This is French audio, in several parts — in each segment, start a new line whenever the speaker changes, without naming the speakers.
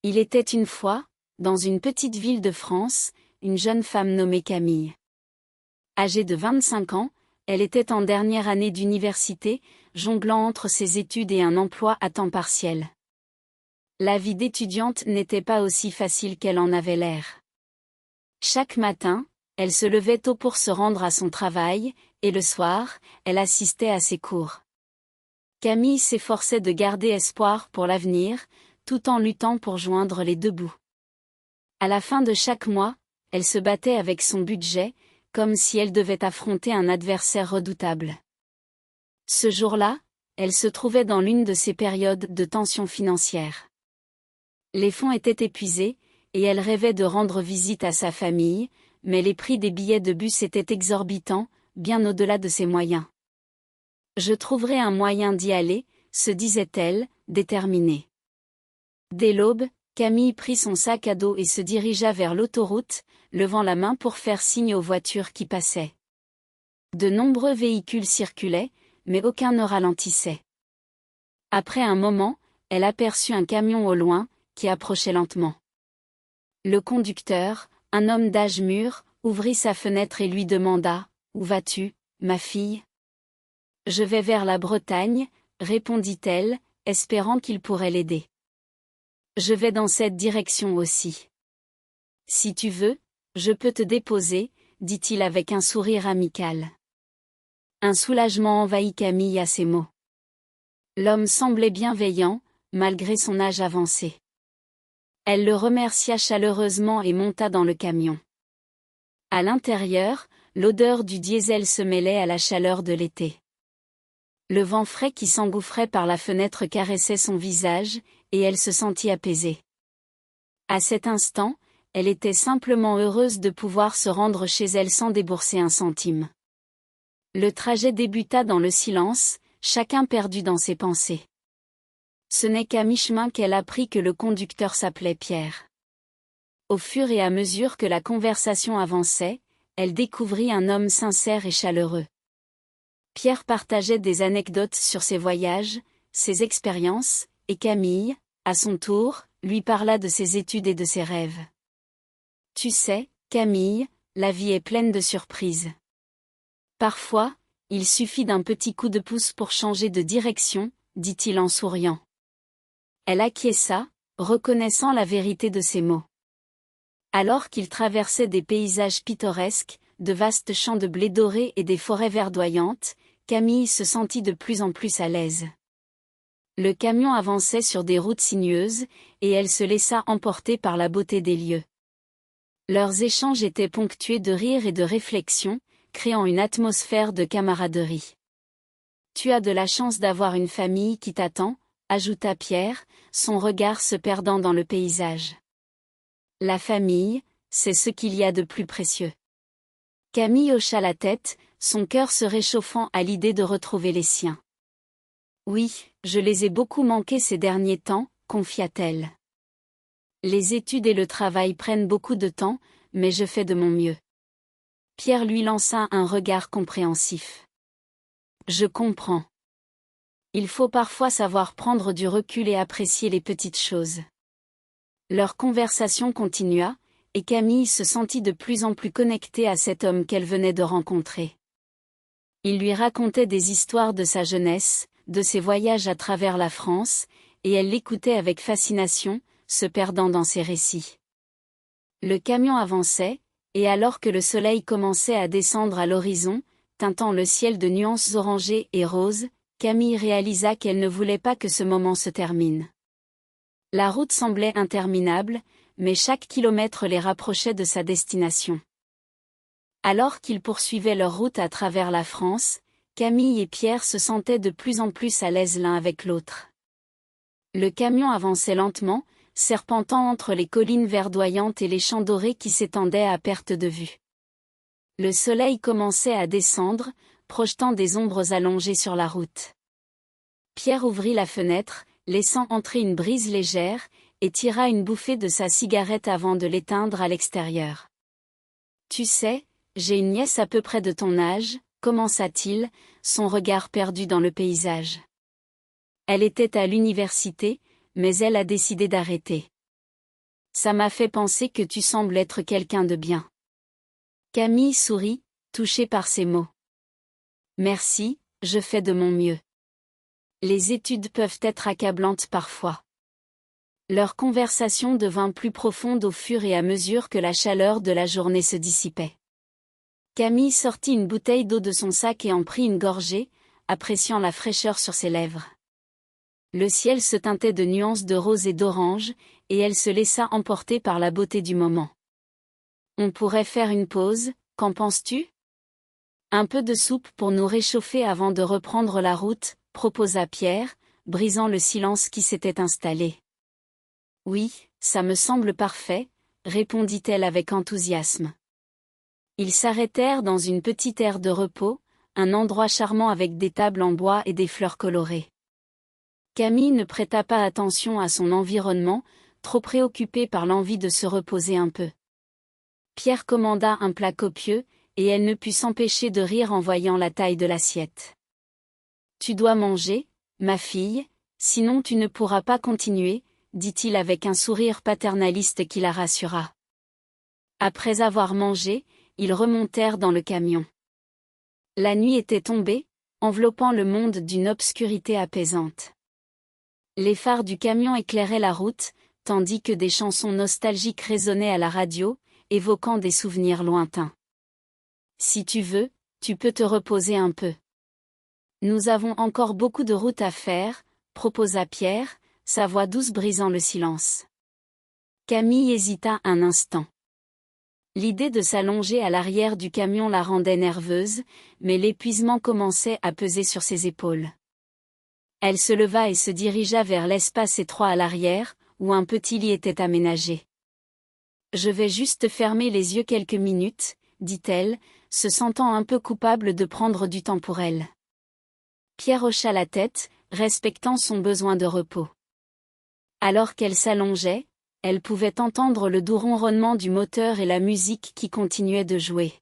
Il était une fois, dans une petite ville de France, une jeune femme nommée Camille. Âgée de 25 ans, elle était en dernière année d'université, jonglant entre ses études et un emploi à temps partiel. La vie d'étudiante n'était pas aussi facile qu'elle en avait l'air. Chaque matin, elle se levait tôt pour se rendre à son travail, et le soir, elle assistait à ses cours. Camille s'efforçait de garder espoir pour l'avenir, tout en luttant pour joindre les deux bouts. À la fin de chaque mois, elle se battait avec son budget, comme si elle devait affronter un adversaire redoutable. Ce jour-là, elle se trouvait dans l'une de ces périodes de tension financière. Les fonds étaient épuisés, et elle rêvait de rendre visite à sa famille, mais les prix des billets de bus étaient exorbitants, bien au-delà de ses moyens. Je trouverai un moyen d'y aller, se disait-elle, déterminée. Dès l'aube, Camille prit son sac à dos et se dirigea vers l'autoroute, levant la main pour faire signe aux voitures qui passaient. De nombreux véhicules circulaient, mais aucun ne ralentissait. Après un moment, elle aperçut un camion au loin, qui approchait lentement. Le conducteur, un homme d'âge mûr, ouvrit sa fenêtre et lui demanda « Où vas-tu, ma fille ?» « Je vais vers la Bretagne, » répondit-elle, espérant qu'il pourrait l'aider. « Je vais dans cette direction aussi. »« Si tu veux, je peux te déposer, » dit-il avec un sourire amical. Un soulagement envahit Camille à ces mots. L'homme semblait bienveillant, malgré son âge avancé. Elle le remercia chaleureusement et monta dans le camion. À l'intérieur, l'odeur du diesel se mêlait à la chaleur de l'été. Le vent frais qui s'engouffrait par la fenêtre caressait son visage, et elle se sentit apaisée. À cet instant, elle était simplement heureuse de pouvoir se rendre chez elle sans débourser un centime. Le trajet débuta dans le silence, chacun perdu dans ses pensées. Ce n'est qu'à mi-chemin qu'elle apprit que le conducteur s'appelait Pierre. Au fur et à mesure que la conversation avançait, elle découvrit un homme sincère et chaleureux. Pierre partageait des anecdotes sur ses voyages, ses expériences, et Camille, à son tour, lui parla de ses études et de ses rêves. « Tu sais, Camille, la vie est pleine de surprises. Parfois, il suffit d'un petit coup de pouce pour changer de direction, » dit-il en souriant. Elle acquiesça, reconnaissant la vérité de ses mots. Alors qu'ils traversaient des paysages pittoresques, de vastes champs de blé doré et des forêts verdoyantes, Camille se sentit de plus en plus à l'aise. Le camion avançait sur des routes sinueuses, et elle se laissa emporter par la beauté des lieux. Leurs échanges étaient ponctués de rires et de réflexions, créant une atmosphère de camaraderie. « Tu as de la chance d'avoir une famille qui t'attend, » ajouta Pierre, son regard se perdant dans le paysage. La famille, c'est ce qu'il y a de plus précieux. Camille hocha la tête, son cœur se réchauffant à l'idée de retrouver les siens. Oui, je les ai beaucoup manqués ces derniers temps, confia-t-elle. Les études et le travail prennent beaucoup de temps, mais je fais de mon mieux. Pierre lui lança un regard compréhensif. Je comprends. Il faut parfois savoir prendre du recul et apprécier les petites choses. Leur conversation continua, et Camille se sentit de plus en plus connectée à cet homme qu'elle venait de rencontrer. Il lui racontait des histoires de sa jeunesse, de ses voyages à travers la France, et elle l'écoutait avec fascination, se perdant dans ses récits. Le camion avançait, et alors que le soleil commençait à descendre à l'horizon, teintant le ciel de nuances orangées et roses, Camille réalisa qu'elle ne voulait pas que ce moment se termine. La route semblait interminable, mais chaque kilomètre les rapprochait de sa destination. Alors qu'ils poursuivaient leur route à travers la France, Camille et Pierre se sentaient de plus en plus à l'aise l'un avec l'autre. Le camion avançait lentement, serpentant entre les collines verdoyantes et les champs dorés qui s'étendaient à perte de vue. Le soleil commençait à descendre, projetant des ombres allongées sur la route. Pierre ouvrit la fenêtre, laissant entrer une brise légère, et tira une bouffée de sa cigarette avant de l'éteindre à l'extérieur. « Tu sais, j'ai une nièce à peu près de ton âge, » commença-t-il, son regard perdu dans le paysage. Elle était à l'université, mais elle a décidé d'arrêter. Ça m'a fait penser que tu sembles être quelqu'un de bien. Camille sourit, touchée par ces mots. Merci, je fais de mon mieux. Les études peuvent être accablantes parfois. Leur conversation devint plus profonde au fur et à mesure que la chaleur de la journée se dissipait. Camille sortit une bouteille d'eau de son sac et en prit une gorgée, appréciant la fraîcheur sur ses lèvres. Le ciel se teintait de nuances de rose et d'orange, et elle se laissa emporter par la beauté du moment. On pourrait faire une pause, qu'en penses-tu? Un peu de soupe pour nous réchauffer avant de reprendre la route, proposa Pierre, brisant le silence qui s'était installé. Oui, ça me semble parfait, répondit-elle avec enthousiasme. Ils s'arrêtèrent dans une petite aire de repos, un endroit charmant avec des tables en bois et des fleurs colorées. Camille ne prêta pas attention à son environnement, trop préoccupée par l'envie de se reposer un peu. Pierre commanda un plat copieux, et elle ne put s'empêcher de rire en voyant la taille de l'assiette. « Tu dois manger, ma fille, sinon tu ne pourras pas continuer, » dit-il avec un sourire paternaliste qui la rassura. Après avoir mangé, ils remontèrent dans le camion. La nuit était tombée, enveloppant le monde d'une obscurité apaisante. Les phares du camion éclairaient la route, tandis que des chansons nostalgiques résonnaient à la radio, évoquant des souvenirs lointains. « Si tu veux, tu peux te reposer un peu. Nous avons encore beaucoup de route à faire, » proposa Pierre, sa voix douce brisant le silence. Camille hésita un instant. L'idée de s'allonger à l'arrière du camion la rendait nerveuse, mais l'épuisement commençait à peser sur ses épaules. Elle se leva et se dirigea vers l'espace étroit à l'arrière, où un petit lit était aménagé. « Je vais juste fermer les yeux quelques minutes, » dit-elle, se sentant un peu coupable de prendre du temps pour elle. Pierre hocha la tête, respectant son besoin de repos. Alors qu'elle s'allongeait, elle pouvait entendre le doux ronronnement du moteur et la musique qui continuait de jouer.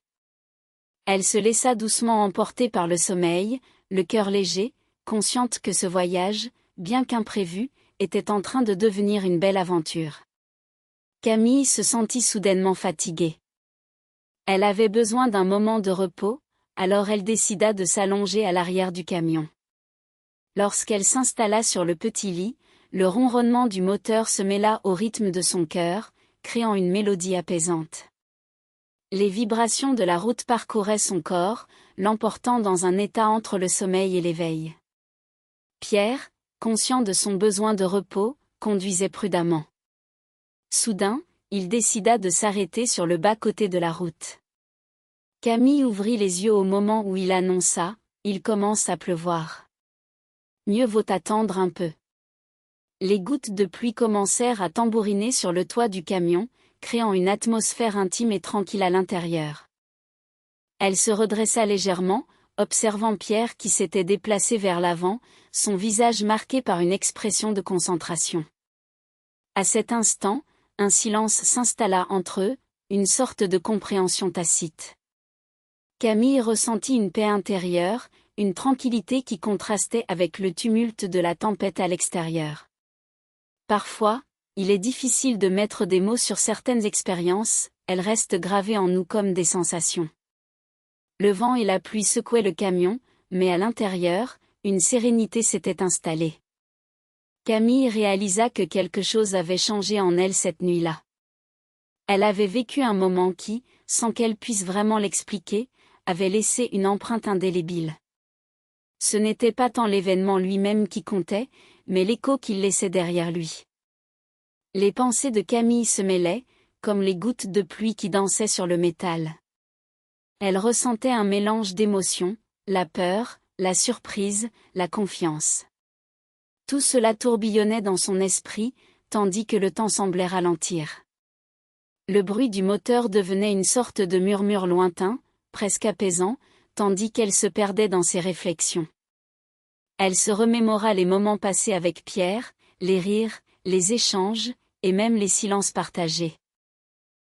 Elle se laissa doucement emporter par le sommeil, le cœur léger, consciente que ce voyage, bien qu'imprévu, était en train de devenir une belle aventure. Camille se sentit soudainement fatiguée. Elle avait besoin d'un moment de repos, alors elle décida de s'allonger à l'arrière du camion. Lorsqu'elle s'installa sur le petit lit, le ronronnement du moteur se mêla au rythme de son cœur, créant une mélodie apaisante. Les vibrations de la route parcouraient son corps, l'emportant dans un état entre le sommeil et l'éveil. Pierre, conscient de son besoin de repos, conduisait prudemment. Soudain, il décida de s'arrêter sur le bas-côté de la route. Camille ouvrit les yeux au moment où il annonça « Il commence à pleuvoir. Mieux vaut attendre un peu. » Les gouttes de pluie commencèrent à tambouriner sur le toit du camion, créant une atmosphère intime et tranquille à l'intérieur. Elle se redressa légèrement, observant Pierre qui s'était déplacé vers l'avant, son visage marqué par une expression de concentration. À cet instant, un silence s'installa entre eux, une sorte de compréhension tacite. Camille ressentit une paix intérieure, une tranquillité qui contrastait avec le tumulte de la tempête à l'extérieur. Parfois, il est difficile de mettre des mots sur certaines expériences, elles restent gravées en nous comme des sensations. Le vent et la pluie secouaient le camion, mais à l'intérieur, une sérénité s'était installée. Camille réalisa que quelque chose avait changé en elle cette nuit-là. Elle avait vécu un moment qui, sans qu'elle puisse vraiment l'expliquer, avait laissé une empreinte indélébile. Ce n'était pas tant l'événement lui-même qui comptait, mais l'écho qu'il laissait derrière lui. Les pensées de Camille se mêlaient, comme les gouttes de pluie qui dansaient sur le métal. Elle ressentait un mélange d'émotions, la peur, la surprise, la confiance. Tout cela tourbillonnait dans son esprit, tandis que le temps semblait ralentir. Le bruit du moteur devenait une sorte de murmure lointain, presque apaisant, tandis qu'elle se perdait dans ses réflexions. Elle se remémora les moments passés avec Pierre, les rires, les échanges, et même les silences partagés.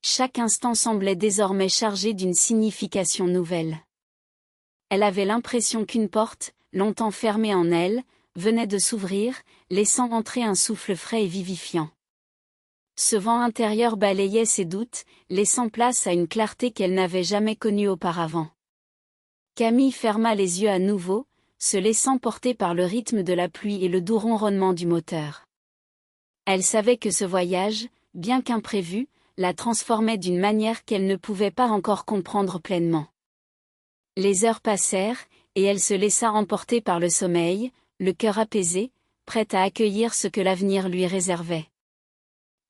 Chaque instant semblait désormais chargé d'une signification nouvelle. Elle avait l'impression qu'une porte, longtemps fermée en elle, venait de s'ouvrir, laissant entrer un souffle frais et vivifiant. Ce vent intérieur balayait ses doutes, laissant place à une clarté qu'elle n'avait jamais connue auparavant. Camille ferma les yeux à nouveau, se laissant porter par le rythme de la pluie et le doux ronronnement du moteur. Elle savait que ce voyage, bien qu'imprévu, la transformait d'une manière qu'elle ne pouvait pas encore comprendre pleinement. Les heures passèrent, et elle se laissa emporter par le sommeil, le cœur apaisé, prête à accueillir ce que l'avenir lui réservait.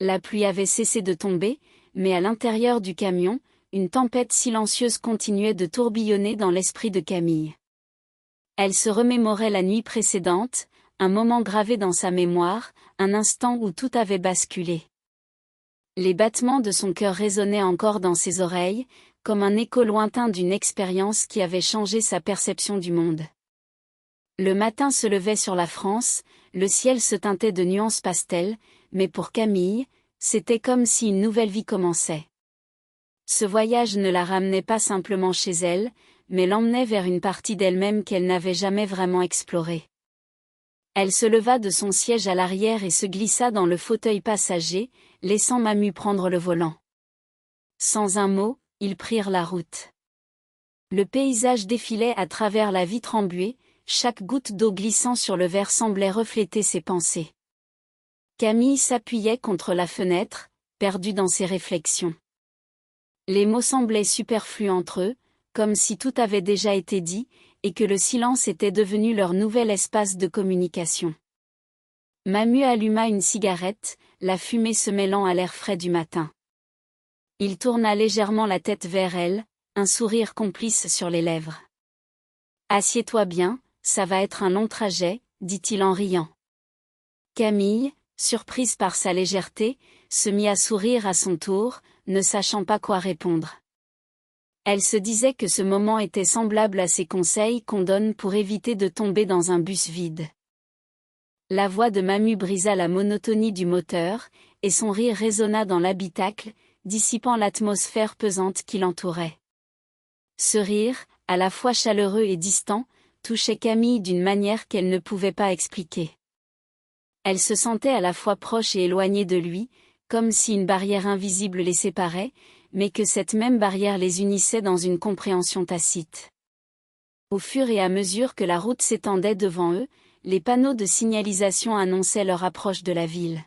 La pluie avait cessé de tomber, mais à l'intérieur du camion, une tempête silencieuse continuait de tourbillonner dans l'esprit de Camille. Elle se remémorait la nuit précédente, un moment gravé dans sa mémoire, un instant où tout avait basculé. Les battements de son cœur résonnaient encore dans ses oreilles, comme un écho lointain d'une expérience qui avait changé sa perception du monde. Le matin se levait sur la France, le ciel se teintait de nuances pastel, mais pour Camille, c'était comme si une nouvelle vie commençait. Ce voyage ne la ramenait pas simplement chez elle, mais l'emmenait vers une partie d'elle-même qu'elle n'avait jamais vraiment explorée. Elle se leva de son siège à l'arrière et se glissa dans le fauteuil passager, laissant Mamu prendre le volant. Sans un mot, ils prirent la route. Le paysage défilait à travers la vitre embuée, chaque goutte d'eau glissant sur le verre semblait refléter ses pensées. Camille s'appuyait contre la fenêtre, perdue dans ses réflexions. Les mots semblaient superflus entre eux, comme si tout avait déjà été dit, et que le silence était devenu leur nouvel espace de communication. Mamu alluma une cigarette, la fumée se mêlant à l'air frais du matin. Il tourna légèrement la tête vers elle, un sourire complice sur les lèvres. « Assieds-toi bien, ça va être un long trajet, dit-il en riant. Camille, surprise par sa légèreté, se mit à sourire à son tour, ne sachant pas quoi répondre. Elle se disait que ce moment était semblable à ces conseils qu'on donne pour éviter de tomber dans un bus vide. La voix de Mamu brisa la monotonie du moteur, et son rire résonna dans l'habitacle, dissipant l'atmosphère pesante qui l'entourait. Ce rire, à la fois chaleureux et distant, touchait Camille d'une manière qu'elle ne pouvait pas expliquer. Elle se sentait à la fois proche et éloignée de lui, comme si une barrière invisible les séparait, mais que cette même barrière les unissait dans une compréhension tacite. Au fur et à mesure que la route s'étendait devant eux, les panneaux de signalisation annonçaient leur approche de la ville.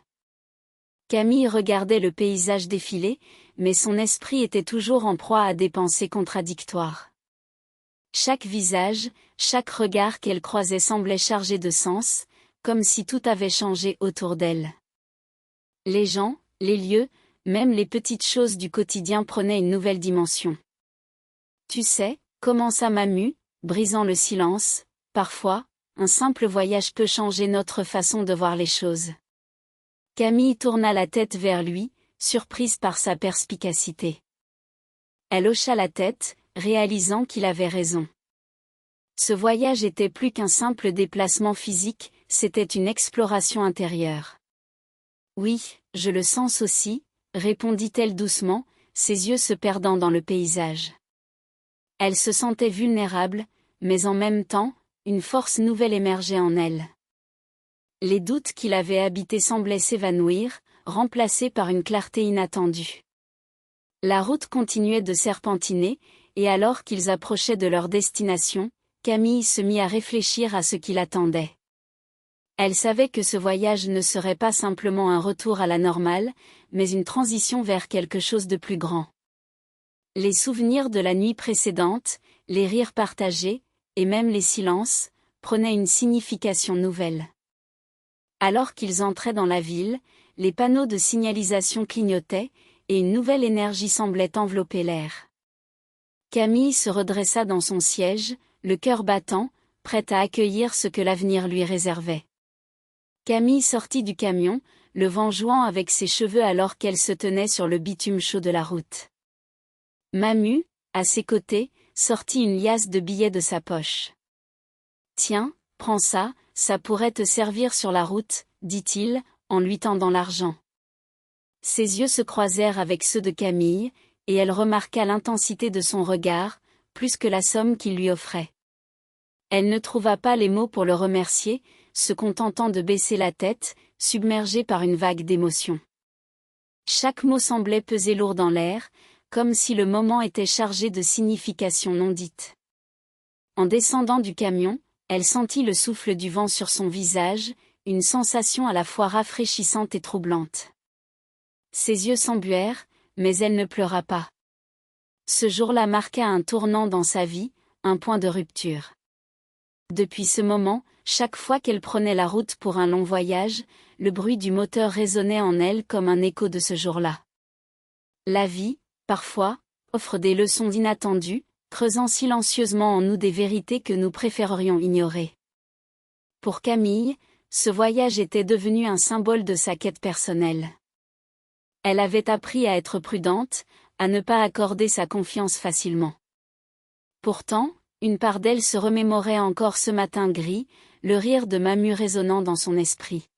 Camille regardait le paysage défiler, mais son esprit était toujours en proie à des pensées contradictoires. Chaque visage, chaque regard qu'elle croisait semblait chargé de sens, comme si tout avait changé autour d'elle. Les gens, les lieux, même les petites choses du quotidien prenaient une nouvelle dimension. « Tu sais, commença Mamu, brisant le silence, parfois, un simple voyage peut changer notre façon de voir les choses. » Camille tourna la tête vers lui, surprise par sa perspicacité. Elle hocha la tête, réalisant qu'il avait raison. Ce voyage était plus qu'un simple déplacement physique, c'était une exploration intérieure. « Oui, je le sens aussi, » répondit-elle doucement, ses yeux se perdant dans le paysage. Elle se sentait vulnérable, mais en même temps, une force nouvelle émergeait en elle. Les doutes qui l'avaient habitée semblaient s'évanouir, remplacés par une clarté inattendue. La route continuait de serpentiner, et alors qu'ils approchaient de leur destination, Camille se mit à réfléchir à ce qui l'attendait. Elle savait que ce voyage ne serait pas simplement un retour à la normale, mais une transition vers quelque chose de plus grand. Les souvenirs de la nuit précédente, les rires partagés, et même les silences, prenaient une signification nouvelle. Alors qu'ils entraient dans la ville, les panneaux de signalisation clignotaient, et une nouvelle énergie semblait envelopper l'air. Camille se redressa dans son siège, le cœur battant, prête à accueillir ce que l'avenir lui réservait. Camille sortit du camion, le vent jouant avec ses cheveux alors qu'elle se tenait sur le bitume chaud de la route. Mamu, à ses côtés, sortit une liasse de billets de sa poche. « Tiens, prends ça, ça pourrait te servir sur la route, » dit-il, en lui tendant l'argent. Ses yeux se croisèrent avec ceux de Camille, et elle remarqua l'intensité de son regard, plus que la somme qu'il lui offrait. Elle ne trouva pas les mots pour le remercier, se contentant de baisser la tête, submergée par une vague d'émotion. Chaque mot semblait peser lourd dans l'air, comme si le moment était chargé de significations non dites. En descendant du camion, elle sentit le souffle du vent sur son visage, une sensation à la fois rafraîchissante et troublante. Ses yeux s'embuèrent, mais elle ne pleura pas. Ce jour-là marqua un tournant dans sa vie, un point de rupture. Depuis ce moment, chaque fois qu'elle prenait la route pour un long voyage, le bruit du moteur résonnait en elle comme un écho de ce jour-là. La vie, parfois, offre des leçons inattendues, creusant silencieusement en nous des vérités que nous préférerions ignorer. Pour Camille, ce voyage était devenu un symbole de sa quête personnelle. Elle avait appris à être prudente, à ne pas accorder sa confiance facilement. Pourtant, une part d'elle se remémorait encore ce matin gris, le rire de Mamu résonnant dans son esprit.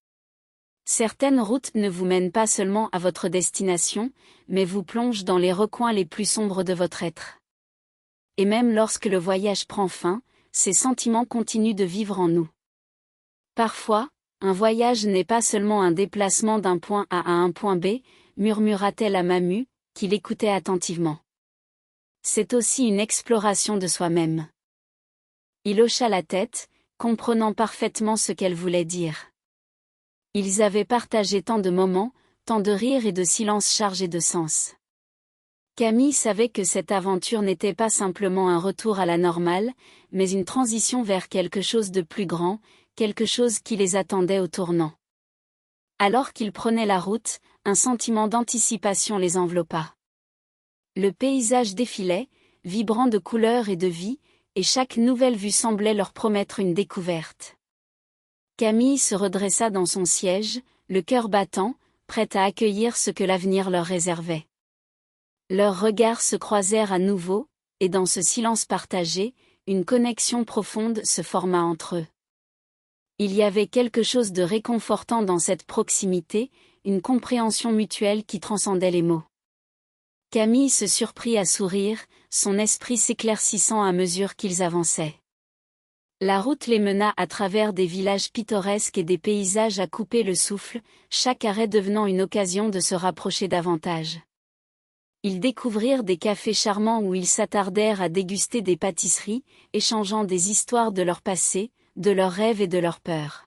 Certaines routes ne vous mènent pas seulement à votre destination, mais vous plongent dans les recoins les plus sombres de votre être. Et même lorsque le voyage prend fin, ces sentiments continuent de vivre en nous. Parfois, un voyage n'est pas seulement un déplacement d'un point A à un point B, murmura-t-elle à Mamu, qui l'écoutait attentivement. C'est aussi une exploration de soi-même. Il hocha la tête, comprenant parfaitement ce qu'elle voulait dire. Ils avaient partagé tant de moments, tant de rires et de silences chargés de sens. Camille savait que cette aventure n'était pas simplement un retour à la normale, mais une transition vers quelque chose de plus grand, quelque chose qui les attendait au tournant. Alors qu'ils prenaient la route, un sentiment d'anticipation les enveloppa. Le paysage défilait, vibrant de couleurs et de vie, et chaque nouvelle vue semblait leur promettre une découverte. Camille se redressa dans son siège, le cœur battant, prête à accueillir ce que l'avenir leur réservait. Leurs regards se croisèrent à nouveau, et dans ce silence partagé, une connexion profonde se forma entre eux. Il y avait quelque chose de réconfortant dans cette proximité, une compréhension mutuelle qui transcendait les mots. Camille se surprit à sourire, son esprit s'éclaircissant à mesure qu'ils avançaient. La route les mena à travers des villages pittoresques et des paysages à couper le souffle, chaque arrêt devenant une occasion de se rapprocher davantage. Ils découvrirent des cafés charmants où ils s'attardèrent à déguster des pâtisseries, échangeant des histoires de leur passé, de leurs rêves et de leurs peurs.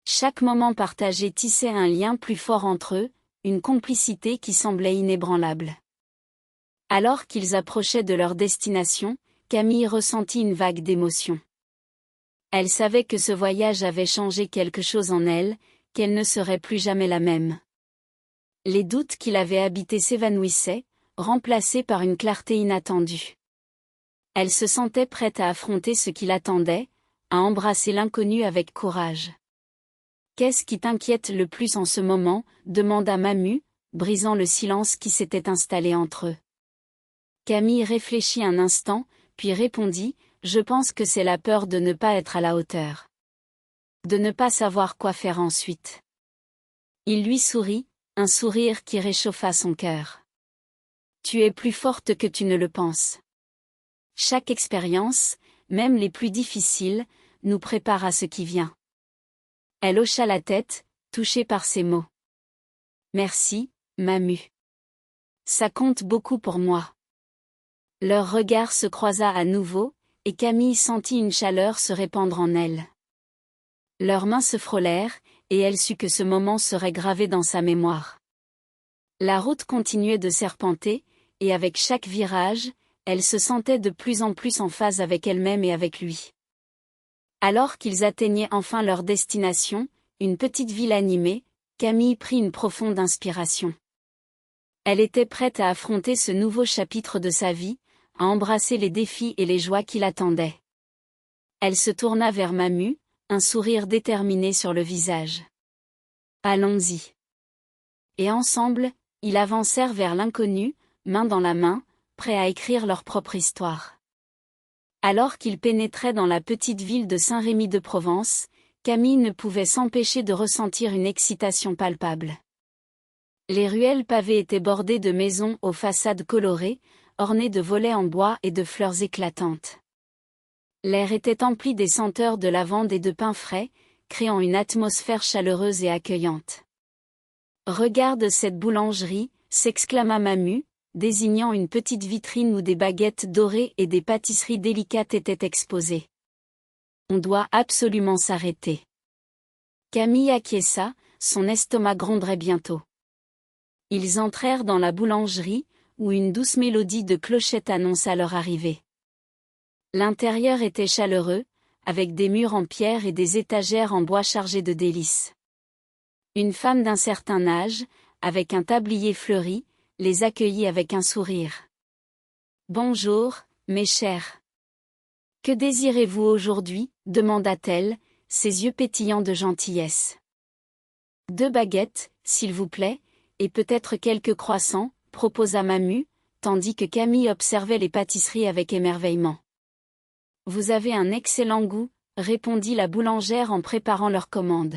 Chaque moment partagé tissait un lien plus fort entre eux, une complicité qui semblait inébranlable. Alors qu'ils approchaient de leur destination, Camille ressentit une vague d'émotion. Elle savait que ce voyage avait changé quelque chose en elle, qu'elle ne serait plus jamais la même. Les doutes qui l'avaient habitée s'évanouissaient, remplacés par une clarté inattendue. Elle se sentait prête à affronter ce qui l'attendait, à embrasser l'inconnu avec courage. « Qu'est-ce qui t'inquiète le plus en ce moment ?» demanda Mamu, brisant le silence qui s'était installé entre eux. Camille réfléchit un instant, puis répondit, « Je pense que c'est la peur de ne pas être à la hauteur. De ne pas savoir quoi faire ensuite. » Il lui sourit, un sourire qui réchauffa son cœur. « Tu es plus forte que tu ne le penses. Chaque expérience, même les plus difficiles, nous prépare à ce qui vient. » Elle hocha la tête, touchée par ces mots. « Merci, Mamu. Ça compte beaucoup pour moi. » Leur regard se croisa à nouveau, et Camille sentit une chaleur se répandre en elle. Leurs mains se frôlèrent, et elle sut que ce moment serait gravé dans sa mémoire. La route continuait de serpenter, et avec chaque virage, elle se sentait de plus en plus en phase avec elle-même et avec lui. Alors qu'ils atteignaient enfin leur destination, une petite ville animée, Camille prit une profonde inspiration. Elle était prête à affronter ce nouveau chapitre de sa vie, à embrasser les défis et les joies qui l'attendaient. Elle se tourna vers Mamu, un sourire déterminé sur le visage. « Allons-y. » Et ensemble, ils avancèrent vers l'inconnu, main dans la main, prêts à écrire leur propre histoire. Alors qu'ils pénétraient dans la petite ville de Saint-Rémy-de-Provence, Camille ne pouvait s'empêcher de ressentir une excitation palpable. Les ruelles pavées étaient bordées de maisons aux façades colorées, ornées de volets en bois et de fleurs éclatantes. L'air était empli des senteurs de lavande et de pin frais, créant une atmosphère chaleureuse et accueillante. Regarde cette boulangerie, s'exclama Mamu, désignant une petite vitrine où des baguettes dorées et des pâtisseries délicates étaient exposées. On doit absolument s'arrêter. Camille acquiesça, son estomac gronderait bientôt. Ils entrèrent dans la boulangerie, où une douce mélodie de clochettes annonça leur arrivée. L'intérieur était chaleureux, avec des murs en pierre et des étagères en bois chargées de délices. Une femme d'un certain âge, avec un tablier fleuri, les accueillit avec un sourire. « Bonjour, mes chers. Que désirez-vous aujourd'hui » demanda-t-elle, ses yeux pétillants de gentillesse. « 2 baguettes, s'il vous plaît, et peut-être quelques croissants, » proposa Mamu, tandis que Camille observait les pâtisseries avec émerveillement. « Vous avez un excellent goût, » répondit la boulangère en préparant leur commande.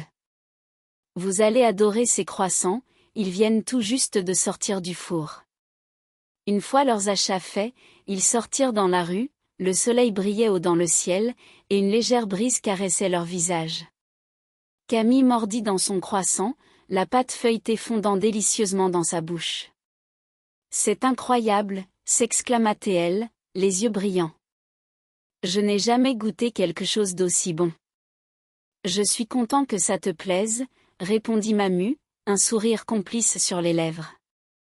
« Vous allez adorer ces croissants, ils viennent tout juste de sortir du four. » Une fois leurs achats faits, ils sortirent dans la rue, le soleil brillait haut dans le ciel, et une légère brise caressait leur visage. Camille mordit dans son croissant, la pâte feuilletée fondant délicieusement dans sa bouche. « C'est incroyable » s'exclama-t-elle, les yeux brillants. « Je n'ai jamais goûté quelque chose d'aussi bon. »« Je suis content que ça te plaise » répondit Mamu, un sourire complice sur les lèvres.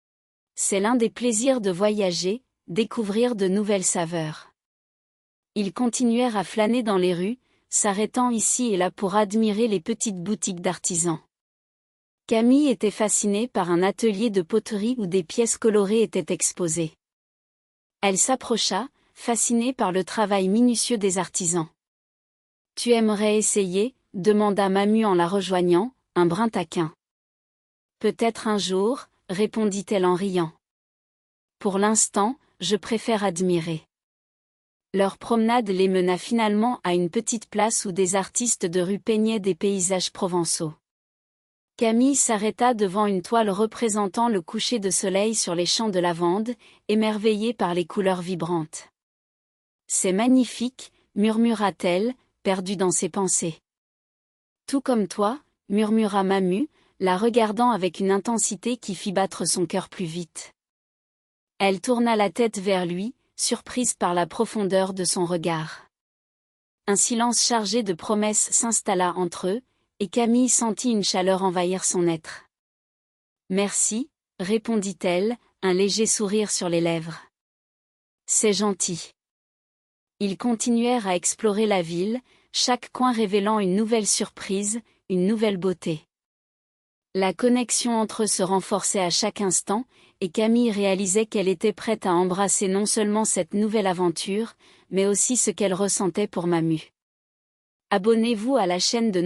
« C'est l'un des plaisirs de voyager, découvrir de nouvelles saveurs. » Ils continuèrent à flâner dans les rues, s'arrêtant ici et là pour admirer les petites boutiques d'artisans. Camille était fascinée par un atelier de poterie où des pièces colorées étaient exposées. Elle s'approcha, fascinée par le travail minutieux des artisans. « Tu aimerais essayer » demanda Mamu en la rejoignant, un brin taquin. « Peut-être un jour » répondit-elle en riant. « Pour l'instant, je préfère admirer. » Leur promenade les mena finalement à une petite place où des artistes de rue peignaient des paysages provençaux. Camille s'arrêta devant une toile représentant le coucher de soleil sur les champs de lavande, émerveillée par les couleurs vibrantes. « C'est magnifique » murmura-t-elle, perdue dans ses pensées. « Tout comme toi » murmura Mamu, la regardant avec une intensité qui fit battre son cœur plus vite. Elle tourna la tête vers lui, surprise par la profondeur de son regard. Un silence chargé de promesses s'installa entre eux, et Camille sentit une chaleur envahir son être. « Merci » répondit-elle, un léger sourire sur les lèvres. « C'est gentil. » Ils continuèrent à explorer la ville, chaque coin révélant une nouvelle surprise, une nouvelle beauté. La connexion entre eux se renforçait à chaque instant, et Camille réalisait qu'elle était prête à embrasser non seulement cette nouvelle aventure, mais aussi ce qu'elle ressentait pour Mamu. Abonnez-vous à la chaîne de